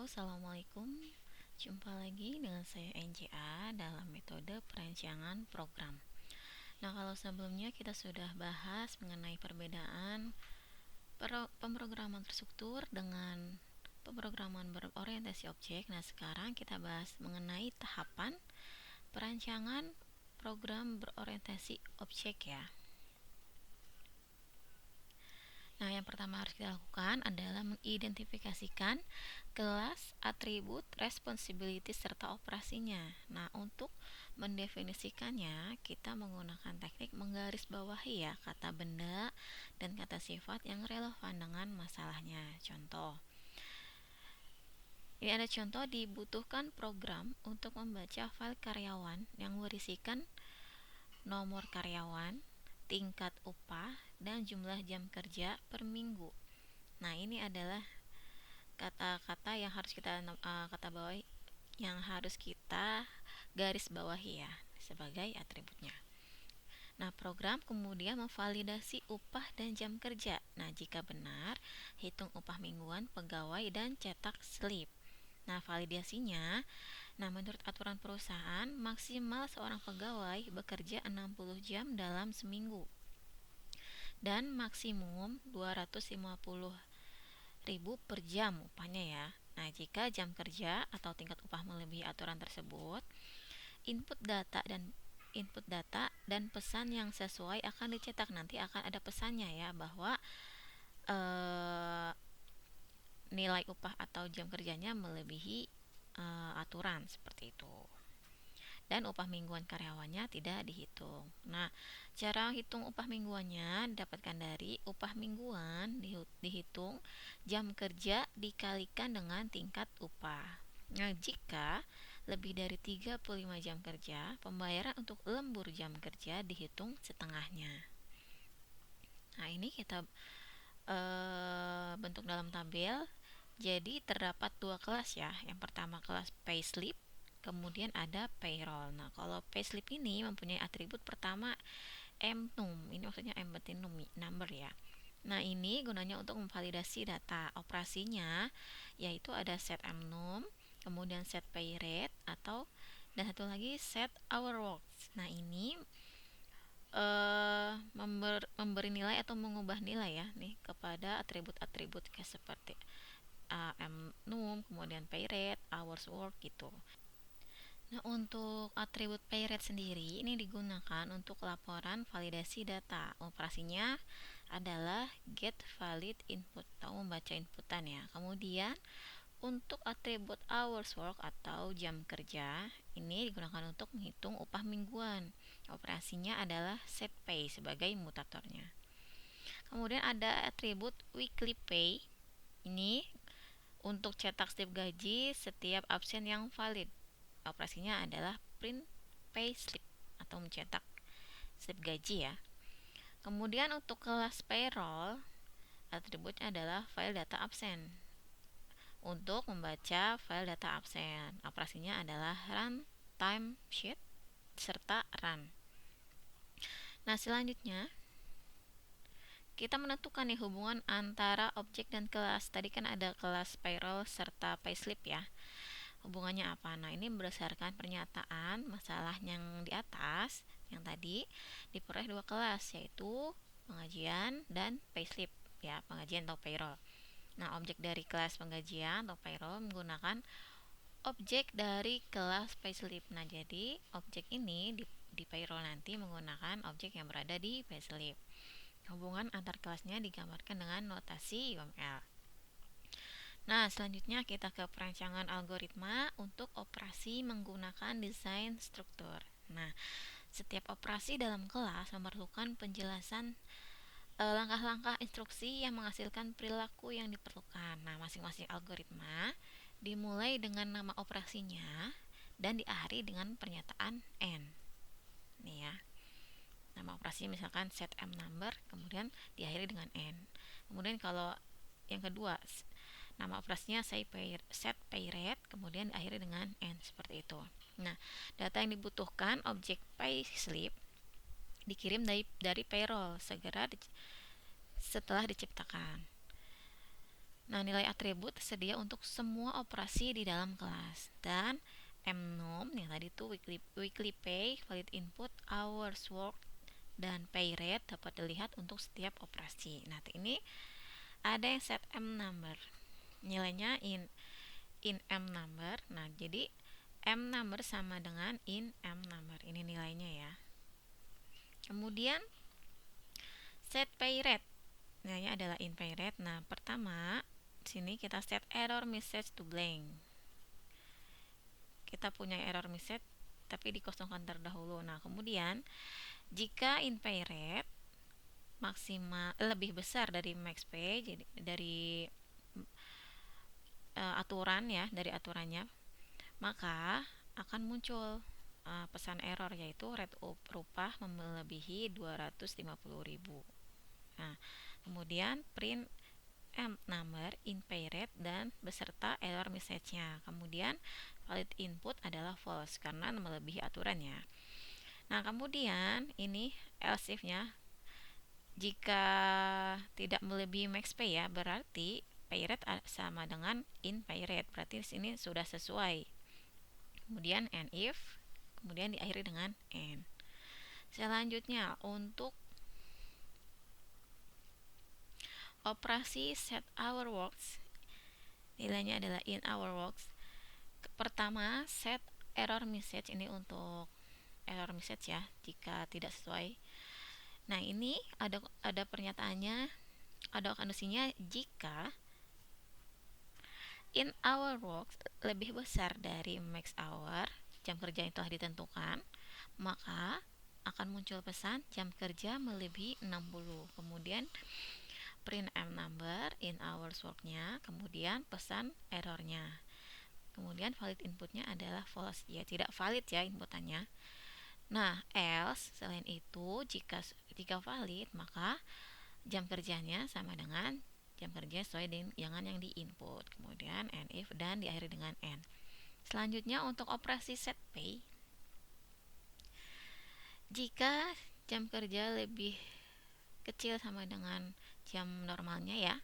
Halo, Assalamualaikum. Jumpa lagi dengan saya NJA dalam metode perancangan program. Nah, kalau sebelumnya kita sudah bahas mengenai perbedaan pemrograman terstruktur dengan pemrograman berorientasi objek. Nah, sekarang kita bahas mengenai tahapan perancangan program berorientasi objek ya. Nah, yang pertama harus kita lakukan adalah mengidentifikasikan kelas, atribut, responsibility, serta operasinya. Nah, untuk mendefinisikannya, kita menggunakan teknik menggarisbawahi ya kata benda dan kata sifat yang relevan dengan masalahnya. Contoh, ini ada contoh dibutuhkan program untuk membaca file karyawan yang berisikan nomor karyawan, tingkat upah, dan jumlah jam kerja per minggu. Nah, ini adalah kata-kata yang harus kita kata bawahi, yang harus kita garis bawahi ya sebagai atributnya. Nah, program kemudian memvalidasi upah dan jam kerja. Nah, jika benar, hitung upah mingguan pegawai dan cetak slip. Nah, validasinya, menurut aturan perusahaan, maksimal seorang pegawai bekerja 60 jam dalam seminggu dan maksimum 250.000 per jam upahnya ya. Nah, jika jam kerja atau tingkat upah melebihi aturan tersebut, input data dan pesan yang sesuai akan dicetak. Nanti akan ada pesannya ya bahwa nilai upah atau jam kerjanya melebihi aturan seperti itu. Dan upah mingguan karyawannya tidak dihitung. Nah, cara hitung upah mingguannya didapatkan dari upah mingguan dihitung jam kerja dikalikan dengan tingkat upah. Nah, jika lebih dari 35 jam kerja, pembayaran untuk lembur jam kerja dihitung setengahnya. Nah, ini kita bentuk dalam tabel. Jadi terdapat dua kelas ya. Yang pertama kelas payslip, kemudian ada payroll. Nah, kalau payslip ini mempunyai atribut pertama mnum. Ini maksudnya embedded number ya. Nah, ini gunanya untuk memvalidasi data. Operasinya yaitu ada set mnum, kemudian set pay rate dan satu lagi set hour worked. Nah, ini memberi nilai atau mengubah nilai ya nih kepada atribut-atribut kayak seperti mnum, kemudian pay rate, hours work gitu. Nah, untuk atribut pay rate sendiri ini digunakan untuk laporan validasi data. Operasinya adalah get valid input atau membaca inputan ya. Kemudian untuk atribut hours work atau jam kerja ini digunakan untuk menghitung upah mingguan. Operasinya adalah set pay sebagai mutatornya. Kemudian ada atribut weekly pay. Ini untuk cetak slip gaji setiap absen yang valid. Operasinya adalah print pay slip atau mencetak slip gaji ya. Kemudian untuk kelas payroll, atributnya adalah file data absen. Untuk membaca file data absen, operasinya adalah run time sheet serta run. Nah, selanjutnya kita menentukan nih hubungan antara objek dan kelas. Tadi kan ada kelas payroll serta payslip ya. Hubungannya apa? Nah, ini berdasarkan pernyataan masalah yang di atas, yang tadi diperoleh dua kelas, yaitu penggajian dan payslip ya, penggajian atau payroll. Nah, objek dari kelas penggajian atau payroll menggunakan objek dari kelas payslip. Nah, jadi objek ini di payroll nanti menggunakan objek yang berada di payslip. Hubungan antar kelasnya digambarkan dengan notasi UML. Nah, selanjutnya kita ke perancangan algoritma untuk operasi menggunakan desain struktur. Nah, setiap operasi dalam kelas memerlukan penjelasan langkah-langkah instruksi yang menghasilkan perilaku yang diperlukan. Nah, masing-masing algoritma dimulai dengan nama operasinya dan diakhiri dengan pernyataan n. Nih ya. Nama operasi misalkan set m number, kemudian diakhiri dengan n. Kemudian kalau yang kedua, nama operasinya set pay rate, kemudian diakhiri dengan n, seperti itu. Nah, data yang dibutuhkan objek payslip dikirim dari payroll setelah diciptakan. Nah, nilai atribut tersedia untuk semua operasi di dalam kelas. Dan mnom yang tadi itu weekly pay, valid input, hours work, dan pay rate dapat dilihat untuk setiap operasi. Nah, ini ada yang set m number. Nilainya in m number. Nah, jadi m number sama dengan in m number. Ini nilainya ya. Kemudian set pay rate. Nilainya adalah in pay rate. Nah, pertama sini kita set error message to blank. Kita punya error message tapi dikosongkan terdahulu. Nah, kemudian jika in pay rate maksimal lebih besar dari max pay, jadi dari aturan ya, dari aturannya, maka akan muncul pesan error, yaitu rate upah melebihi 250.000. Nah, kemudian print m number in pay rate dan beserta error message-nya. Kemudian valid input adalah false karena melebihi aturannya. Nah, kemudian ini else if-nya jika tidak melebihi max pay ya, berarti pay rate sama dengan in pay rate. Berarti di sini sudah sesuai. Kemudian and if, kemudian diakhiri dengan and. Selanjutnya untuk operasi set hour works, nilainya adalah in hour works. Pertama, set error message, ini untuk error message ya, jika tidak sesuai. Nah, ini ada pernyataannya, ada kondisinya jika in hour works lebih besar dari max hour, jam kerja yang telah ditentukan, maka akan muncul pesan jam kerja melebihi 60. Kemudian print m number in hours worknya, kemudian pesan errornya. Kemudian valid inputnya adalah false, ya tidak valid ya inputannya. Nah, else selain itu jika valid, maka jam kerjanya sama dengan jam kerja sesuai dengan yang diinput. Kemudian and if dan diakhiri dengan and. Selanjutnya untuk operasi set pay, jika jam kerja lebih kecil sama dengan jam normalnya ya,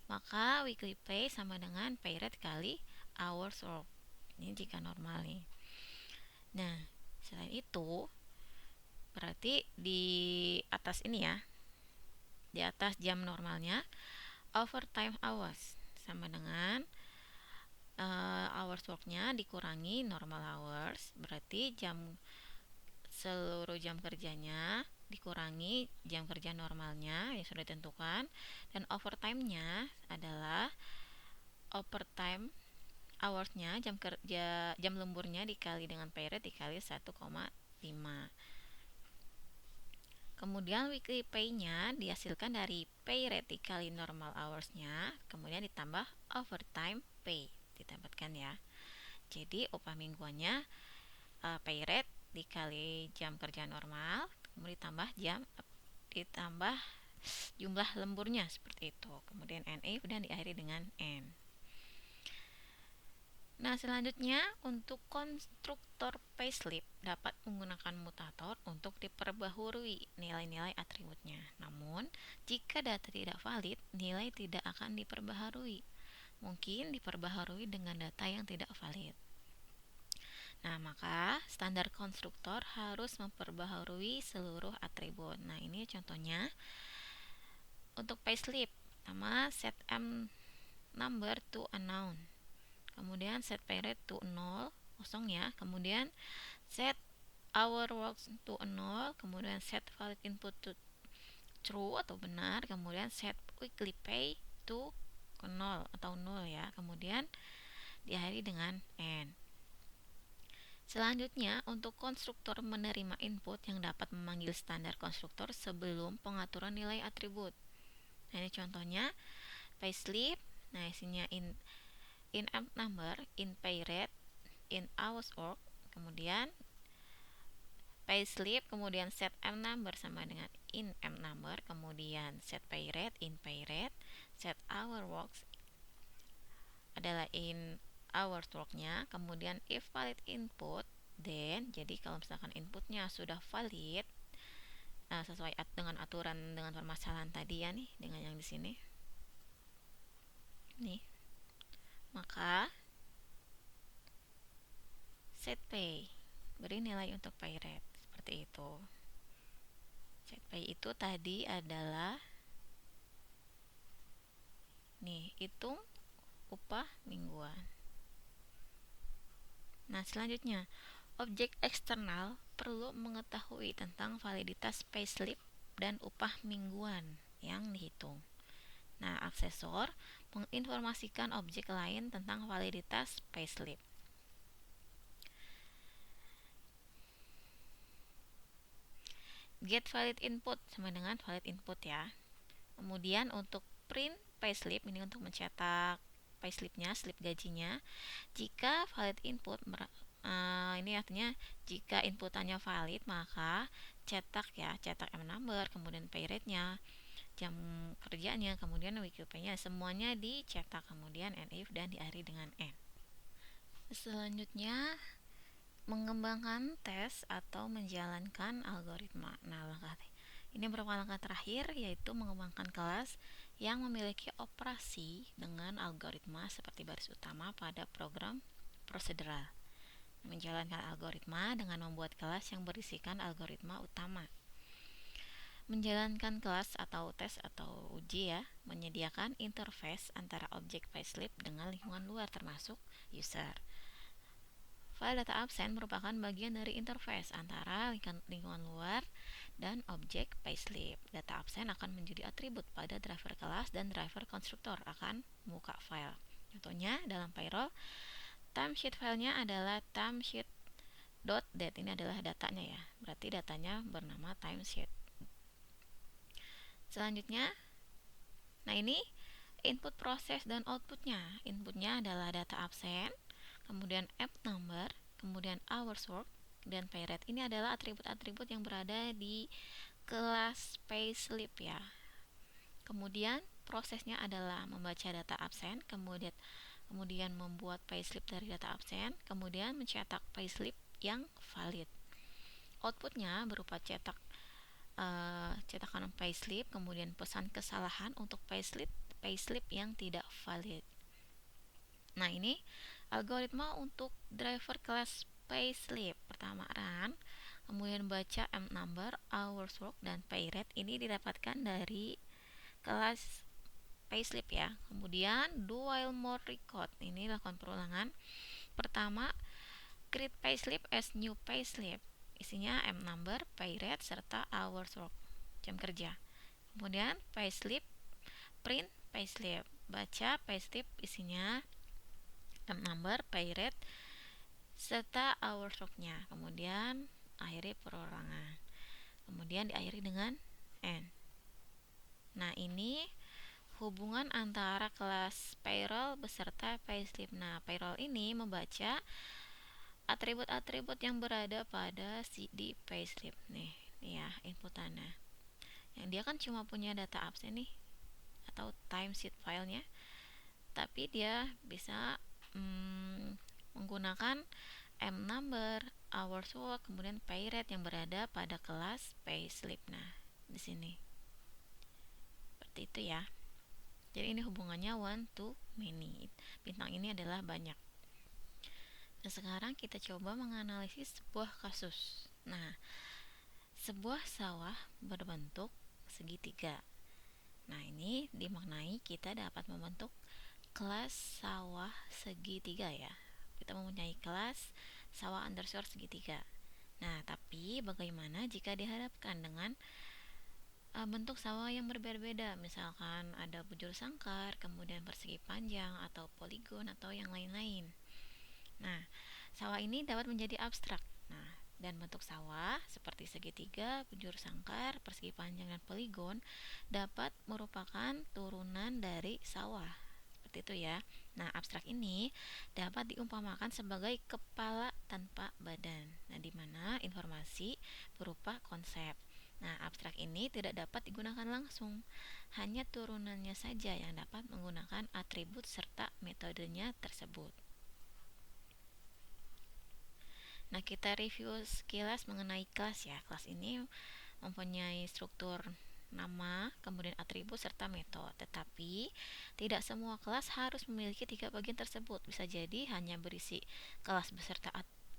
maka weekly pay sama dengan pay rate kali hours work. Ini jika normal nih. Nah, selain itu berarti di atas ini ya, di atas jam normalnya, overtime hours sama dengan hours worknya dikurangi normal hours, berarti seluruh jam kerjanya dikurangi jam kerja normalnya yang sudah ditentukan, dan overtime-nya adalah overtime hoursnya, jam lemburnya dikali dengan pay rate dikali 1,5. Kemudian weekly pay-nya dihasilkan dari pay rate dikali normal hours-nya, kemudian ditambah overtime pay, ditambahkan ya. Jadi upah mingguannya pay rate dikali jam kerja normal, kemudian ditambah jumlah lemburnya seperti itu. Kemudian NF dan diakhiri dengan N. Nah, selanjutnya untuk konstruktor payslip dapat menggunakan mutator untuk diperbaharui nilai-nilai atributnya. Namun, jika data tidak valid, nilai tidak akan diperbaharui. Mungkin diperbaharui dengan data yang tidak valid. Nah, maka standar konstruktor harus memperbaharui seluruh atribut. Nah, ini contohnya untuk payslip. Pertama, set m number to unknown. Kemudian set pay rate to 0, kosong ya. Kemudian set hour works to 0, kemudian set valid input to true atau benar, kemudian set weekly pay to 0 atau 0 ya. Kemudian diakhiri dengan N. Selanjutnya, untuk konstruktor menerima input yang dapat memanggil standar konstruktor sebelum pengaturan nilai atribut. Nah, ini contohnya payslip. Nah, isinya in m number, in pay rate, in hours work, kemudian payslip, kemudian set m number sama dengan in m number, kemudian set pay rate, in pay rate, set hour works adalah in hours worknya, kemudian if valid input, then jadi kalau misalkan inputnya sudah valid sesuai dengan aturan dengan permasalahan tadi ya nih, dengan yang di sini. nih, maka set pay, beri nilai untuk pay rate seperti itu. Set pay itu tadi adalah nih, hitung upah mingguan. Nah, selanjutnya, objek eksternal perlu mengetahui tentang validitas payslip dan upah mingguan yang dihitung. Nah, aksesor menginformasikan objek lain tentang validitas payslip. Get valid input sama dengan valid input ya. Kemudian untuk print payslip, ini untuk mencetak payslipnya, slip gajinya. Jika valid input, ini artinya jika inputannya valid, maka cetak ya, cetak M number, kemudian pay rate-nya, jam kerjanya, kemudian WQP-nya, semuanya dicetak, kemudian NIF dan diakhiri dengan N. Selanjutnya, mengembangkan tes atau menjalankan algoritma. Nah, ini berupa langkah terakhir, yaitu mengembangkan kelas yang memiliki operasi dengan algoritma seperti baris utama pada program prosedural. Menjalankan algoritma dengan membuat kelas yang berisikan algoritma utama. Menjalankan kelas atau tes atau uji ya, menyediakan interface antara objek payslip dengan lingkungan luar termasuk user. File data absen merupakan bagian dari interface antara lingkungan luar dan objek payslip. Data absen akan menjadi atribut pada driver kelas dan driver konstruktor akan muka file. Contohnya dalam payroll, timesheet filenya adalah timesheet.date, ini adalah datanya ya. Berarti datanya bernama timesheet. Selanjutnya, nah ini input proses dan outputnya. Inputnya adalah data absen, kemudian app number, kemudian hours work, dan pay rate. Ini adalah atribut-atribut yang berada di kelas payslip ya. Kemudian prosesnya adalah membaca data absen, kemudian membuat payslip dari data absen, kemudian mencetak payslip yang valid. Outputnya berupa cetakan payslip, kemudian pesan kesalahan untuk payslip yang tidak valid. Nah, ini algoritma untuk driver kelas payslip. Pertama run, kemudian baca M number, hours work, dan pay rate. Ini didapatkan dari kelas payslip ya. Kemudian do while more record. Ini lakukan perulangan. Pertama, create payslip as new payslip. Isinya M number, pay rate, serta hours work, jam kerja. Kemudian payslip, print payslip. Baca payslip, isinya M number, pay rate, serta hours work-nya. Kemudian akhiri perorangan. Kemudian diakhiri dengan N. Nah, ini hubungan antara kelas payroll beserta payslip. Nah, payroll ini membaca atribut-atribut yang berada pada di payslip. Nih ya inputannya. Yang dia kan cuma punya data absen nih atau timesheet filenya, tapi dia bisa menggunakan M number, hours work, kemudian pay rate yang berada pada kelas payslip. Nah, di sini. Seperti itu ya. Jadi ini hubungannya one to many. Bintang ini adalah banyak. Nah, sekarang kita coba menganalisis sebuah kasus. Nah, sebuah sawah berbentuk segitiga. Nah, ini dimaknai kita dapat membentuk kelas sawah segitiga ya. Kita mempunyai kelas sawah underscore segitiga. Nah, tapi bagaimana jika dihadapkan dengan bentuk sawah yang berbeda-beda? Misalkan ada bujur sangkar, kemudian persegi panjang, atau poligon, atau yang lain-lain. Nah, sawah ini dapat menjadi abstrak. Nah, dan bentuk sawah seperti segitiga, bujur sangkar, persegi panjang, dan poligon dapat merupakan turunan dari sawah. Seperti itu ya. Nah, abstrak ini dapat diumpamakan sebagai kepala tanpa badan. Nah, di mana informasi berupa konsep. Nah, abstrak ini tidak dapat digunakan langsung. Hanya turunannya saja yang dapat menggunakan atribut serta metodenya tersebut. Nah, kita review sekilas mengenai kelas ya. Kelas ini mempunyai struktur nama, kemudian atribut, serta metode. Tetapi, tidak semua kelas harus memiliki tiga bagian tersebut. Bisa jadi hanya berisi kelas beserta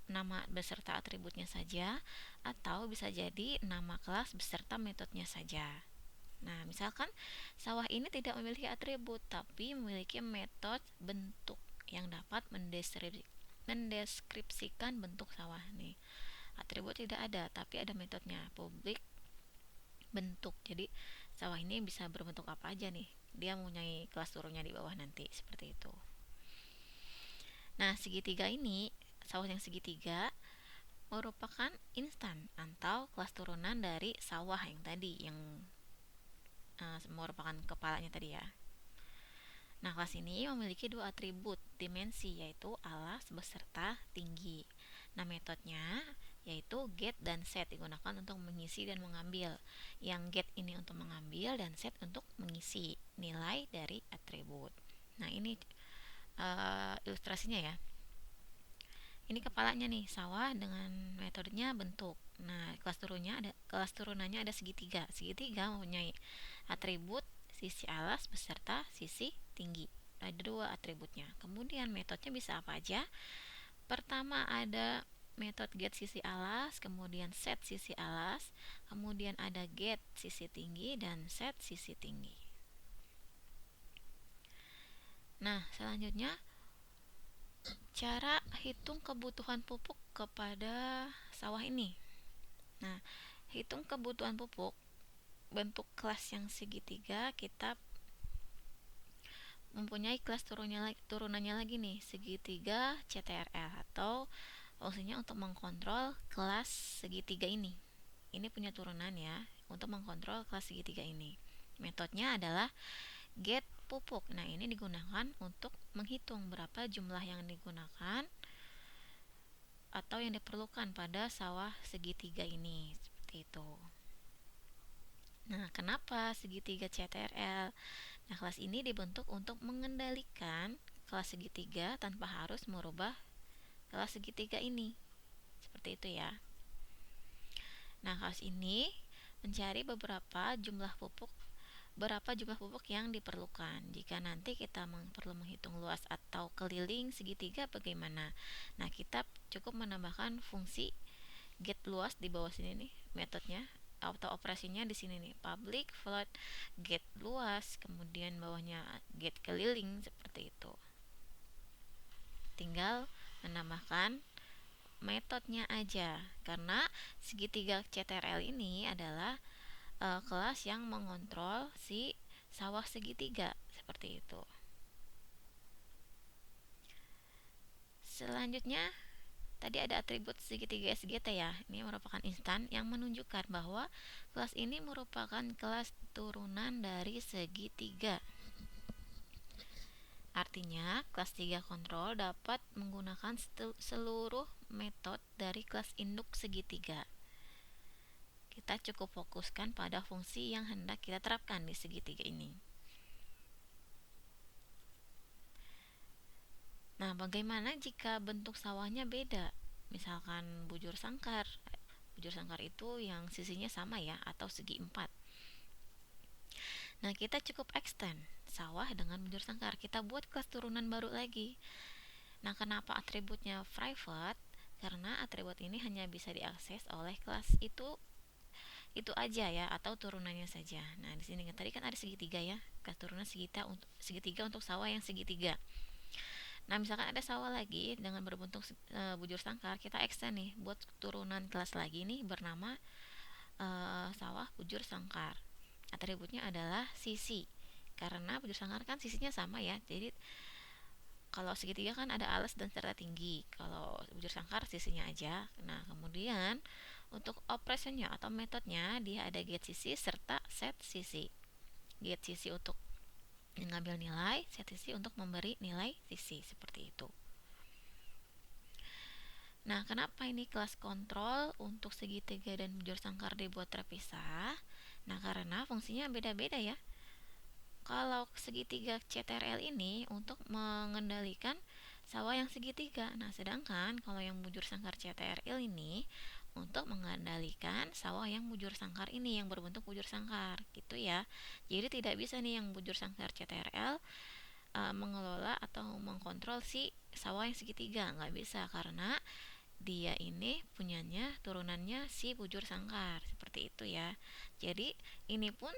nama beserta atributnya saja, atau bisa jadi nama kelas beserta metodenya saja. Nah, misalkan sawah ini tidak memiliki atribut, tapi memiliki metode bentuk yang dapat mendeskripsikan bentuk sawah nih. Atribut tidak ada, tapi ada metodenya, publik bentuk. Jadi sawah ini bisa berbentuk apa aja nih. Dia mempunyai kelas turunnya di bawah nanti, seperti itu. Nah, segitiga ini, sawah yang segitiga merupakan instan atau kelas turunan dari sawah yang tadi, yang merupakan kepalanya tadi ya. Nah, kelas ini memiliki dua atribut dimensi, yaitu alas beserta tinggi. Nah, metodenya yaitu get dan set digunakan untuk mengisi dan mengambil. Yang get ini untuk mengambil dan set untuk mengisi nilai dari atribut. Nah, ini ilustrasinya ya. Ini kepalanya nih, sawah dengan metodenya bentuk. Nah, kelas turunannya ada segitiga. Segitiga mempunyai atribut sisi alas beserta sisi tinggi. Ada dua atributnya. Kemudian metodenya bisa apa aja? Pertama ada metode get sisi alas, kemudian set sisi alas, kemudian ada get sisi tinggi dan set sisi tinggi. Nah, selanjutnya cara hitung kebutuhan pupuk kepada sawah ini. Nah, hitung kebutuhan pupuk bentuk kelas yang segitiga, kita mempunyai kelas turunannya lagi nih, segitiga CTRL, atau fungsinya untuk mengkontrol kelas segitiga ini. Ini punya turunan ya, untuk mengkontrol kelas segitiga ini. Metodenya adalah get pupuk. Nah, ini digunakan untuk menghitung berapa jumlah yang digunakan atau yang diperlukan pada sawah segitiga ini, seperti itu. Nah, kenapa segitiga CTRL? Nah, kelas ini dibentuk untuk mengendalikan kelas segitiga tanpa harus merubah kelas segitiga ini. Seperti itu ya. Nah, kelas ini mencari berapa jumlah pupuk yang diperlukan. Jika nanti kita perlu menghitung luas atau keliling segitiga bagaimana? Nah, kita cukup menambahkan fungsi get luas di bawah sini nih, metodenya atau operasinya di sini nih, public float get luas, kemudian bawahnya get keliling, seperti itu. Tinggal menambahkan metodenya aja, karena segitiga CTRL ini adalah kelas yang mengontrol si sawah segitiga, seperti itu. Selanjutnya tadi ada atribut segitiga SGT ya. Ini merupakan instan yang menunjukkan bahwa kelas ini merupakan kelas turunan dari segitiga. Artinya, kelas 3 kontrol dapat menggunakan seluruh metode dari kelas induk segitiga. Kita cukup fokuskan pada fungsi yang hendak kita terapkan di segitiga ini. Nah, bagaimana jika bentuk sawahnya beda? Misalkan bujur sangkar. Bujur sangkar itu yang sisinya sama ya, atau segi 4. Nah, kita cukup extend sawah dengan bujur sangkar. Kita buat kelas turunan baru lagi. Nah, kenapa atributnya private? Karena atribut ini hanya bisa diakses oleh kelas itu aja ya, atau turunannya saja. Nah, di sini tadi kan ada segitiga ya, kelas turunan segitiga untuk sawah yang segitiga. Nah, misalkan ada sawah lagi dengan berbentuk bujur sangkar, kita extend nih buat turunan kelas lagi nih bernama sawah bujur sangkar. Atributnya adalah sisi. Karena bujur sangkar kan sisinya sama ya. Jadi kalau segitiga kan ada alas dan serta tinggi. Kalau bujur sangkar sisinya aja. Nah, kemudian untuk operasinya atau metodenya dia ada get sisi serta set sisi. Get sisi untuk mengambil nilai, set sisi untuk memberi nilai sisi, seperti itu. Nah, kenapa ini kelas kontrol untuk segitiga dan bujur sangkar dibuat terpisah? Nah, karena fungsinya beda-beda ya. Kalau segitiga CTRL ini untuk mengendalikan sawah yang segitiga. Nah, sedangkan kalau yang bujur sangkar CTRL ini untuk mengendalikan sawah yang bujur sangkar ini, yang berbentuk bujur sangkar gitu ya. Jadi tidak bisa nih yang bujur sangkar CTRL mengelola atau mengkontrol si sawah yang segitiga, nggak bisa, karena dia ini punyanya turunannya si bujur sangkar seperti itu ya. Jadi ini pun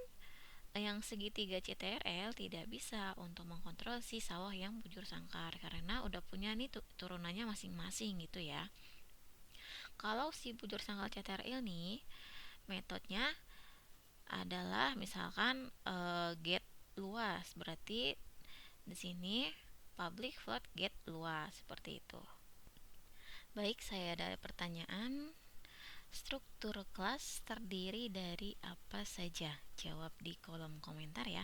yang segitiga CTRL tidak bisa untuk mengkontrol si sawah yang bujur sangkar karena udah punya nih turunannya masing-masing gitu ya. Kalau si bujur sangkar CTRL nih metodenya adalah misalkan get luas, berarti di sini public float get luas seperti itu. Baik, saya ada pertanyaan. Struktur kelas terdiri dari apa saja? Jawab di kolom komentar ya.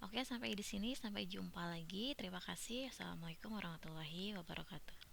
Oke, sampai di sini, sampai jumpa lagi. Terima kasih. Assalamualaikum warahmatullahi wabarakatuh.